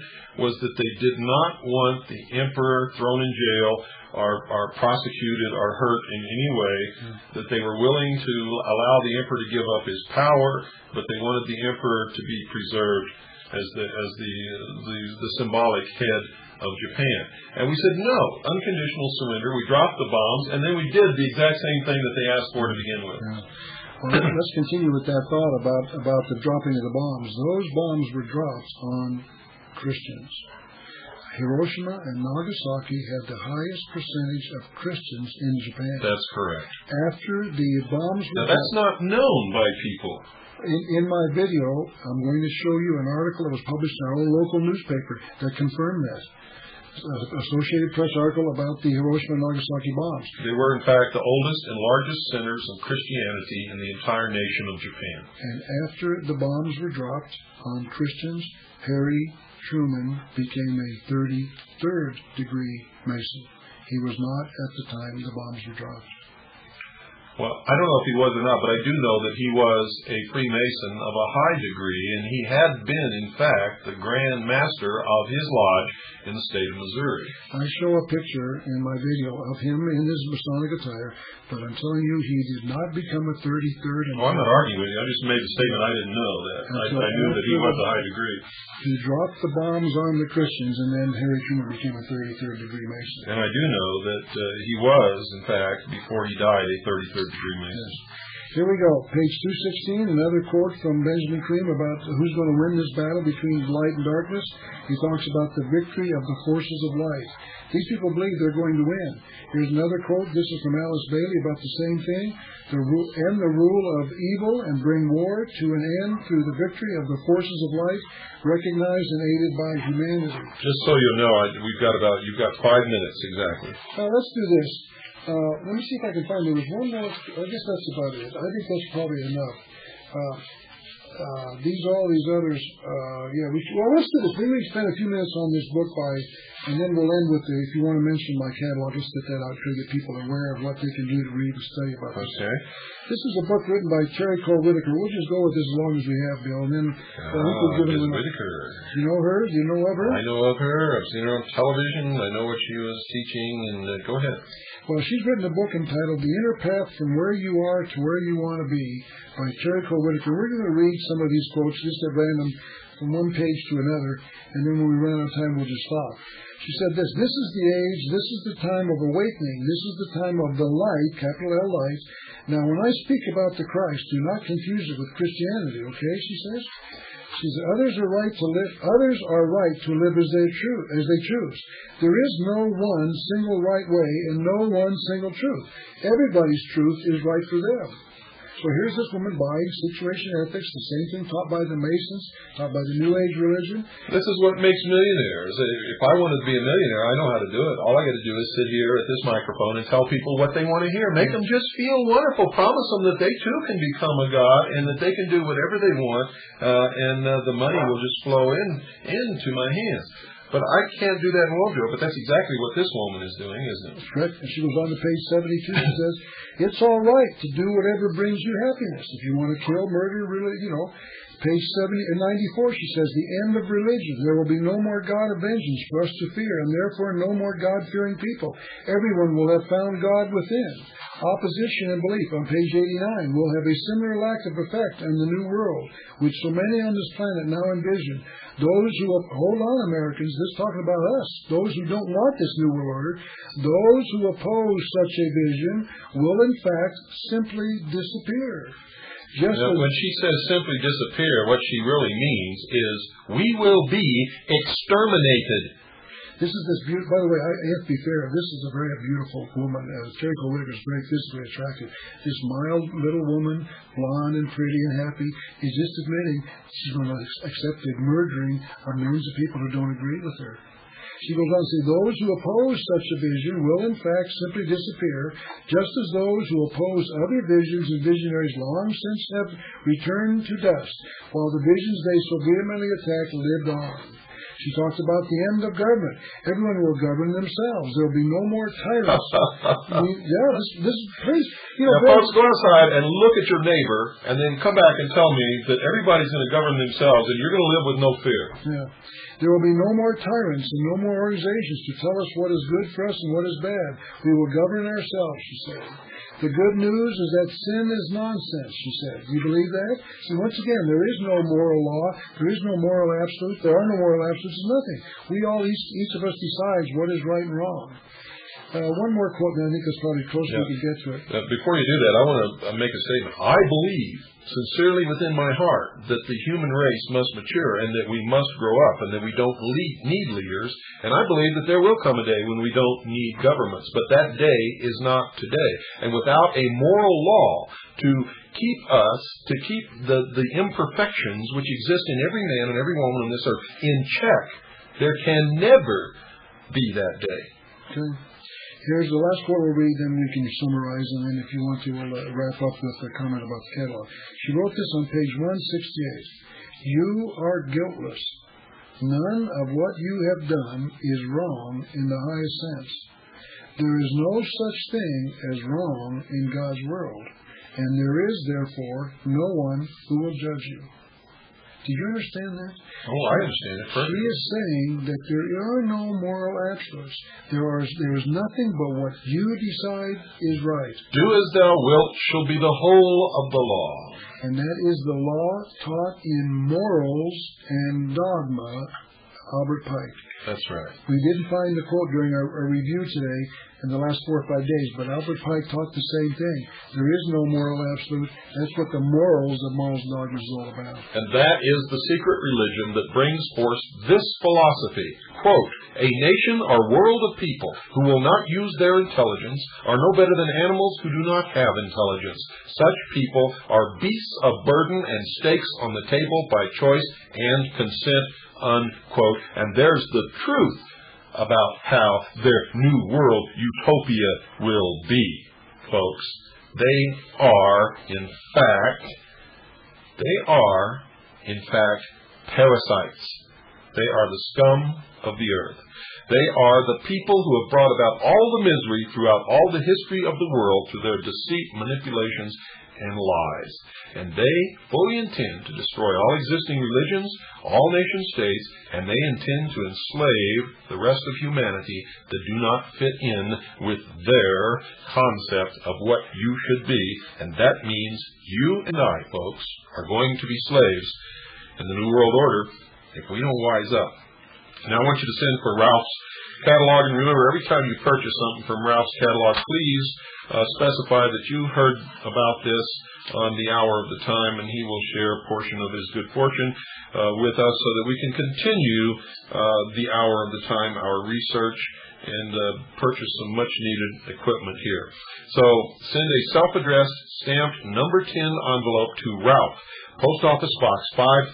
was that they did not want the emperor thrown in jail or prosecuted or hurt in any way, that they were willing to allow the emperor to give up his power, but they wanted the emperor to be preserved as the symbolic head of Japan. And we said, no, unconditional surrender. We dropped the bombs, and then we did the exact same thing that they asked for to begin with. Yeah. Well, let's continue with that thought about the dropping of the bombs. Those bombs were dropped on Christians. Hiroshima and Nagasaki had the highest percentage of Christians in Japan. That's correct. After the bombs were now, that's not known by people. In my video, I'm going to show you an article that was published in our own local newspaper that confirmed that. Associated Press article about the Hiroshima and Nagasaki bombs. They were, in fact, the oldest and largest centers of Christianity in the entire nation of Japan. And after the bombs were dropped on Christians, Harry Truman became a 33rd degree Mason. He was not at the time the bombs were dropped. Well, I don't know if he was or not, but I do know that he was a Freemason of a high degree, and he had been, in fact, the Grand Master of his lodge in the state of Missouri. I show a picture in my video of him in his Masonic attire, but I'm telling you, he did not become a 33rd. Well, I'm not arguing with you. I just made the statement. I didn't know that. I knew that he was a high degree. He dropped the bombs on the Christians, and then Harry Truman became a 33rd degree Mason. And I do know that he was, in fact, before he died, a 33rd degree Mason. Yes. Here we go. Page 216, another quote from Benjamin Cream about who's going to win this battle between light and darkness. He talks about the victory of the forces of light. These people believe they're going to win. Here's another quote. This is from Alice Bailey about the same thing. End the rule of evil and bring war to an end through the victory of the forces of light, recognized and aided by humanity. Just so you know, you've got 5 minutes exactly. Let's do this. Let me see if I can find. There was one more. I guess that's about it. I think that's probably enough. All these others. Let's do this. Maybe we spend a few minutes on this book and then we'll end with if you want to mention my catalog, just get that out to get people aware of what they can do to read and study about this. Okay. This is a book written by Terry Cole Whitaker. We'll just go with this as long as we have, Bill, and then we'll give Ms. Whitaker. You know her? Do you know of her? I know of her. I've seen her on television. I know what she was teaching. And go ahead. Well, she's written a book entitled The Inner Path from Where You Are to Where You Want to Be by Terry Cole Whitaker. We're going to read some of these quotes just at random from one page to another, and then when we run out of time, we'll just stop. She said this is the age, this is the time of awakening, this is the time of the light, capital L light. Now, when I speak about the Christ, do not confuse it with Christianity, okay, she says? She says, others are right to live as they choose. There is no one single right way and no one single truth. Everybody's truth is right for them. So here's this woman buying situation ethics, the same thing taught by the Masons, taught by the New Age religion. This is what makes millionaires. If I wanted to be a millionaire, I know how to do it. All I got to do is sit here at this microphone and tell people what they want to hear. Make them just feel wonderful. Promise them that they too can become a god and that they can do whatever they want, and the money will just flow into my hands. But I can't do that in Wojo, but that's exactly what this woman is doing, isn't it? That's correct. And she goes on to page 72. She says, it's all right to do whatever brings you happiness. If you want to kill, murder, really, Page 94, she says, the end of religion. There will be no more God of vengeance for us to fear, and therefore no more God-fearing people. Everyone will have found God within. Opposition and belief on page 89 will have a similar lack of effect in the new world, which so many on this planet now envision. Those who, hold on Americans, this is talking about us, those who don't want this new world order, those who oppose such a vision will in fact simply disappear. When she says simply disappear, what she really means is we will be exterminated. This is this beautiful, by the way, I have to be fair, this is a very beautiful woman. Terry Cole Whitaker is very physically attractive. This mild little woman, blonde and pretty and happy, is just admitting she's going to accept murdering of millions of people who don't agree with her. She goes on to say, those who oppose such a vision will in fact simply disappear, just as those who oppose other visions and visionaries long since have returned to dust, while the visions they so vehemently attacked lived on. She talks about the end of government. Everyone will govern themselves. There will be no more tyrants. Please, folks, go outside and look at your neighbor, and then come back and tell me that everybody's going to govern themselves, and you're going to live with no fear. Yeah. There will be no more tyrants and no more organizations to tell us what is good for us and what is bad. We will govern ourselves, she said. The good news is that sin is nonsense, she said. Do you believe that? See, once again, there is no moral law. There is no moral absolute. There are no moral absolutes. There's nothing. We all, each of us decides what is right and wrong. One more quote, and I think that's probably close we can get to it. Before you do that, I want to make a statement. I believe sincerely within my heart that the human race must mature and that we must grow up and that we don't need leaders. And I believe that there will come a day when we don't need governments. But that day is not today. And without a moral law to keep the imperfections which exist in every man and every woman on this earth in check, there can never be that day. Okay. Here's the last quote we'll read, then we can summarize, and then if you want to, we'll wrap up with a comment about the catalog. She wrote this on page 168. You are guiltless. None of what you have done is wrong in the highest sense. There is no such thing as wrong in God's world, and there is, therefore, no one who will judge you. Do you understand that? Oh, I understand it perfectly. She is saying that there are no moral absolutes. There is nothing but what you decide is right. Do as thou wilt shall be the whole of the law. And that is the law taught in Morals and Dogma, Albert Pike. That's right. We didn't find the quote during our review today in the last 4 or 5 days, but Albert Pike taught the same thing. There is no moral absolute. That's what the morals of Morals and Dogma is all about. And that is the secret religion that brings forth this philosophy. Quote, a nation or world of people who will not use their intelligence are no better than animals who do not have intelligence. Such people are beasts of burden and stakes on the table by choice and consent, unquote. And there's the truth about how their new world utopia will be, folks. They are, in fact, parasites. They are the scum of the earth. They are the people who have brought about all the misery throughout all the history of the world through their deceit, manipulations, and lies. And they fully intend to destroy all existing religions, all nation states, and they intend to enslave the rest of humanity that do not fit in with their concept of what you should be. And that means you and I, folks, are going to be slaves in the New World Order if we don't wise up. Now I want you to send for Ralph's catalog, and remember, every time you purchase something from Ralph's catalog, please specify that you heard about this on the Hour of the Time, and he will share a portion of his good fortune with us so that we can continue the Hour of the Time, our research, and purchase some much-needed equipment here. So send a self-addressed, stamped number 10 envelope to Ralph, Post Office Box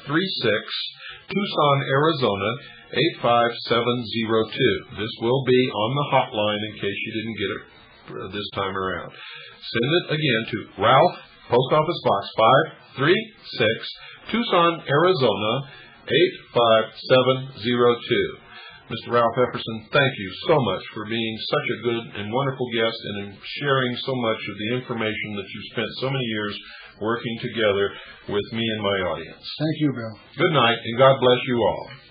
536, Tucson, Arizona, 85702. This will be on the hotline in case you didn't get it this time around. Send it again to Ralph, Post Office Box 536, Tucson, Arizona, 85702. Mr. Ralph Epperson, thank you so much for being such a good and wonderful guest and in sharing so much of the information that you spent so many years working together with me and my audience. Thank you, Bill. Good night, and God bless you all.